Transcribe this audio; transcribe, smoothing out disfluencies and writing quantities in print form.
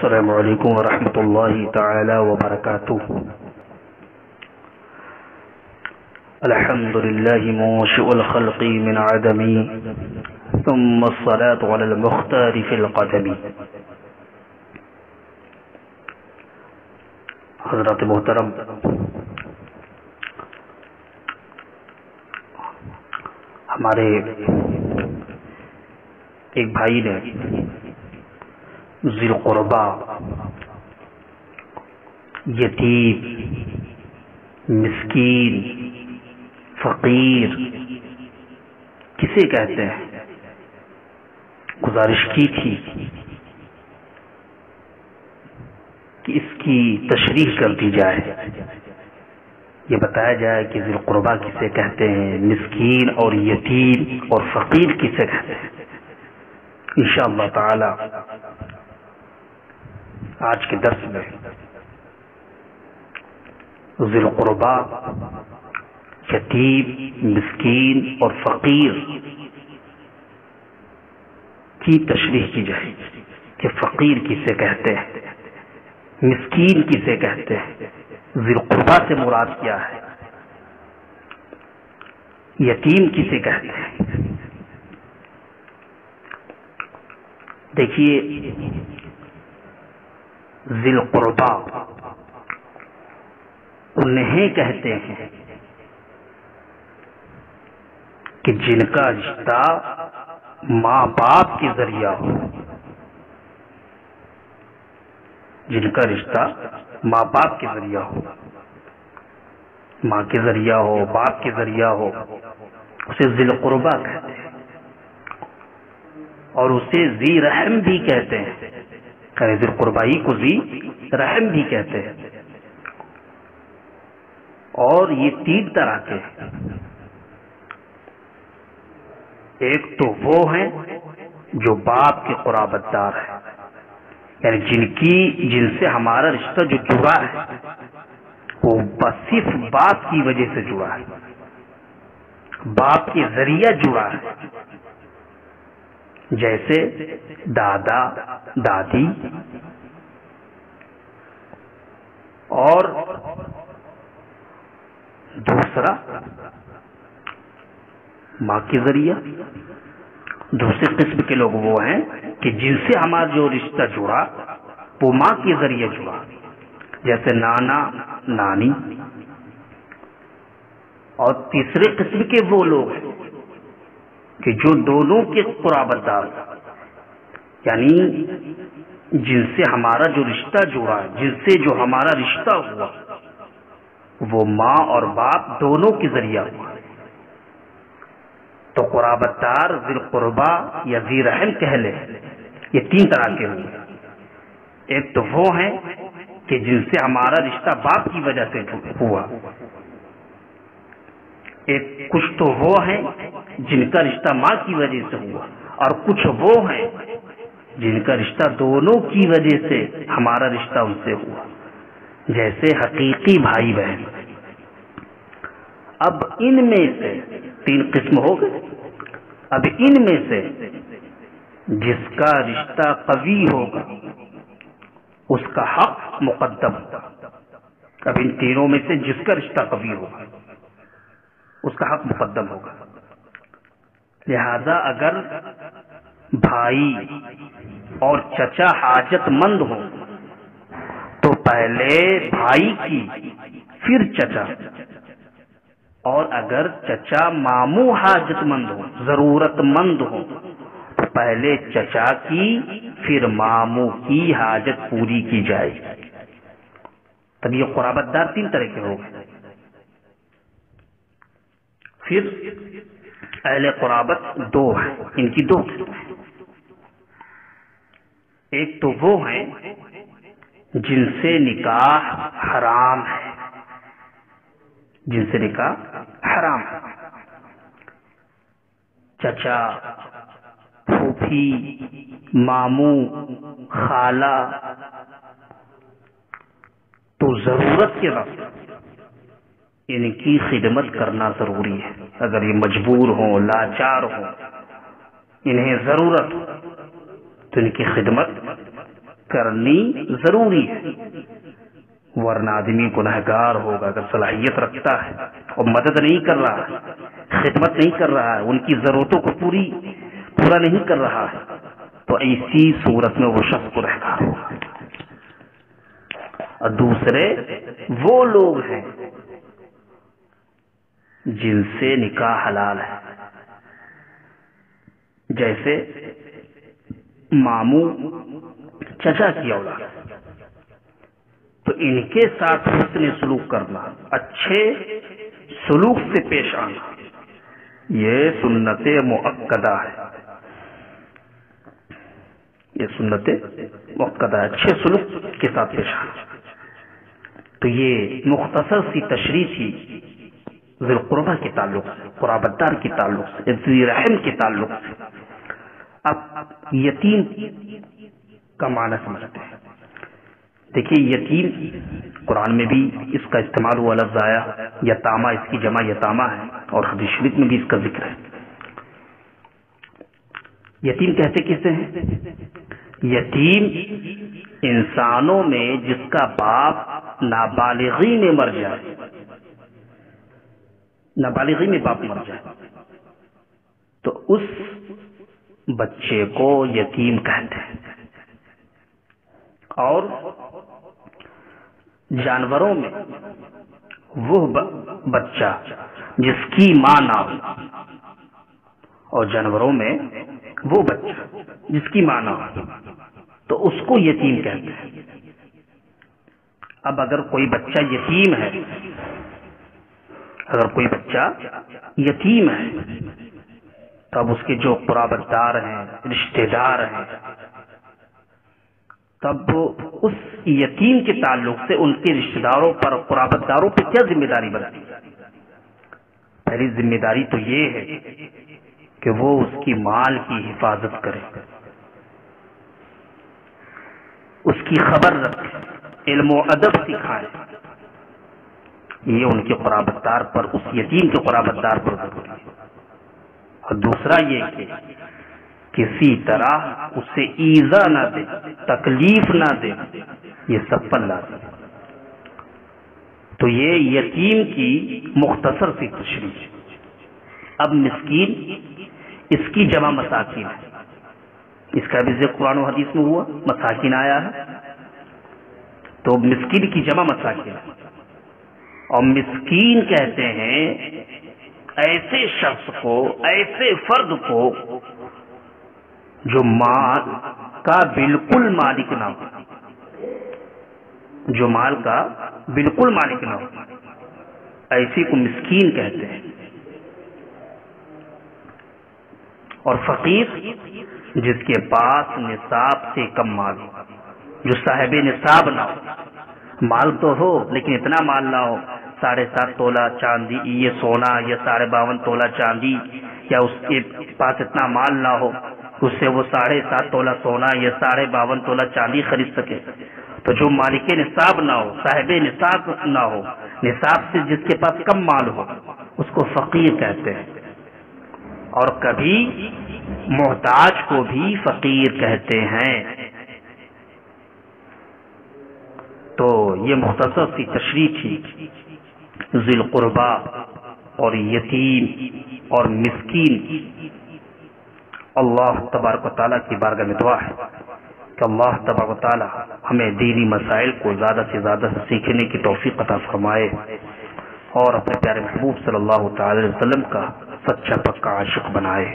السلام علیکم ورحمۃ اللہ تعالی وبرکاتہ۔ الحمد للہ منشئ الخلق من عدم ثم الصلاة علی المختار فی القدم۔ حضرات محترم، ہمارے ایک بھائی نے ذی القربا، یتیم، مسکین، فقیر کسے کہتے ہیں، گزارش کی تھی کہ اس کی تشریح کر دی جائے، یہ بتایا جائے کہ ذی القربا کسے کہتے ہیں، مسکین اور یتیم اور فقیر کسے کہتے ہیں۔ انشاءاللہ تعالی آج کے درس میں ذی القربا، یتیم، مسکین اور فقیر کی تشریح کی جائے کہ فقیر کسے کہتے ہیں، مسکین کسے کہتے ہیں، ذی القربا سے مراد کیا ہے، یتیم کسے کہتے ہیں۔ دیکھیے، ذی القربا انہیں کہتے ہیں کہ جن کا رشتہ ماں باپ کے ذریعہ ہو، جن کا رشتہ ماں باپ کے ذریعہ ہو، ماں کے ذریعہ ہو، باپ کے ذریعہ ہو، اسے ذی القربا کہتے ہیں، اور اسے ذی رحم بھی کہتے ہیں، ذی القربائی کو ذی رحم بھی کہتے ہیں۔ اور یہ تین طرح کے ہیں، ایک تو وہ ہیں جو باپ کے قرابت دار ہیں، یعنی جن سے ہمارا رشتہ جو جڑا ہے وہ بس صرف باپ کی وجہ سے جڑا ہے، باپ کے ذریعہ جڑا ہے، جیسے دادا، دادی، اور دوسرا ماں کے ذریعہ۔ دوسرے قسم کے لوگ وہ ہیں کہ جن سے ہمارا جو رشتہ جڑا وہ ماں کے ذریعے جڑا، جیسے نانا، نانی۔ اور تیسرے قسم کے وہ لوگ ہیں کہ جو دونوں کے قرابت دار، یعنی جن سے ہمارا جو رشتہ جڑا ہے، جن سے جو ہمارا رشتہ ہوا وہ ماں اور باپ دونوں کے ذریعہ ہوا۔ تو قرابت دار، ذی القربا یا ذی رحم کہہ لیں، یہ تین طرح کے ہوئے۔ ایک تو وہ ہیں کہ جن سے ہمارا رشتہ باپ کی وجہ سے ہوا، کچھ تو وہ ہیں جن کا رشتہ ماں کی وجہ سے ہوا، اور کچھ وہ ہیں جن کا رشتہ دونوں کی وجہ سے ہمارا رشتہ ان سے ہوا، جیسے حقیقی بھائی بہن۔ اب ان میں سے تین قسم ہو گئے، اب ان میں سے جس کا رشتہ قوی ہوگا اس کا حق مقدم ہوگا۔ اب ان تینوں میں سے جس کا رشتہ قوی ہوگا اس کا حق مقدم ہوگا۔ لہذا اگر بھائی اور چچا حاجت مند ہو تو پہلے بھائی کی پھر چچا، اور اگر چچا ماموں حاجت مند ہو، ضرورت مند ہو، تو پہلے چچا کی پھر ماموں کی حاجت پوری کی جائے۔ تب یہ قرابت دار تین طرح کے ہو گئے۔ پھر اہل قرابت دو ہیں، ان کی دو قسمیں۔ ایک تو وہ ہیں جن سے نکاح حرام ہے، جن سے نکاح حرام ہے، چچا، پھوپھی، ماموں، خالہ، تو ضرورت کے وقت ان کی خدمت کرنا ضروری ہے۔ اگر یہ مجبور ہوں، لاچار ہوں، انہیں ضرورت ہو تو ان کی خدمت کرنی ضروری ہے، ورنہ آدمی گنہگار ہوگا اگر صلاحیت رکھتا ہے اور مدد نہیں کر رہا ہے، خدمت نہیں کر رہا ہے، ان کی ضرورتوں کو پورا نہیں کر رہا ہے، تو ایسی صورت میں وہ شخص گنہگار ہوگا۔ اور دوسرے وہ لوگ ہیں جن سے نکاح حلال ہے، جیسے ماموں چچا کی اولاد، تو ان کے ساتھ حسن سلوک کرنا، اچھے سلوک سے پیش آنا، یہ سنت مؤکدہ ہے، یہ سنت مؤکدہ ہے، اچھے سلوک کے ساتھ پیش آنا۔ تو یہ مختصر سی تشریح تھی ذی القربہ کے تعلق سے، قرابت دار کے تعلق سے، ذی رحم کے تعلق سے۔ اب یتیم کا معنی سمجھتے ہیں۔ دیکھیے یتیم قرآن میں بھی اس کا استعمال ہوا لفظ آیا، یتامہ اس کی جمع یتامہ ہے، اور حدیث شریف میں بھی اس کا ذکر ہے۔ یتیم کہتے کسے ہیں؟ یتیم انسانوں میں جس کا باپ نابالغی میں مر جائے، نابالغی میں باپ مر جائے، تو اس بچے کو یتیم کہتے ہیں۔ اور جانوروں میں وہ بچہ جس کی ماں نہ ہو، اور جانوروں میں وہ بچہ جس کی ماں نہ ہو، تو اس کو یتیم کہتے ہیں۔ اب اگر کوئی بچہ یتیم ہے، اگر کوئی بچہ یتیم ہے، تب اس کے جو قرابت دار ہیں، رشتہ دار ہیں، تب اس یتیم کے تعلق سے ان کے رشتہ داروں پر، قرابت داروں پہ کیا ذمہ داری بنتی ہے؟ پہلی ذمہ داری تو یہ ہے کہ وہ اس کی مال کی حفاظت کرے، اس کی خبر رکھے، علم و ادب سکھائے۔ یہ ان کے قرابت دار پر، اس یتیم کے قرابت دار پر ضروری ہے۔ اور دوسرا یہ کہ کسی طرح اسے ایذا نہ دے، تکلیف نہ دے، یہ سب پر لازم ہے۔ تو یہ یتیم کی مختصر سی تشریح۔ اب مسکین، اس کی جمع مساکین ہے، اس کا بھی ذکر قرآن و حدیث میں ہوا، مساکین آیا ہے، تو مسکین کی جمع مساکین ہے۔ اور مسکین کہتے ہیں ایسے شخص کو، ایسے فرد کو جو مال کا بالکل مالک نہ ہو، جو مال کا بالکل مالک نہ ہو، ایسی کو مسکین کہتے ہیں۔ اور فقیر جس کے پاس نصاب سے کم مال ہو، جو صاحب نصاب نہ ہو، مال تو ہو لیکن اتنا مال نہ ہو، 7.5 تولہ چاندی یہ سونا، یا 52.5 تولہ چاندی، یا اس کے پاس اتنا مال نہ ہو اس سے وہ 7.5 تولہ سونا یا 52.5 تولہ چاندی خرید سکے، تو جو مالک نصاب نہ ہو، صاحب نصاب نہ ہو، نصاب سے جس کے پاس کم مال ہو، اس کو فقیر کہتے ہیں۔ اور کبھی محتاج کو بھی فقیر کہتے ہیں۔ تو یہ مختصر سی تشریح تھی ذی القربہ اور یتیم اور مسکین۔ اللہ تبارک و تعالیٰ کی بارگاہ میں دعا ہے کہ اللہ تبارک و تعالیٰ ہمیں دینی مسائل کو زیادہ سے زیادہ سیکھنے کی توفیق عطا فرمائے، اور اپنے پیارے محبوب صلی اللہ تعالی علیہ وسلم کا سچا پکا عاشق بنائے۔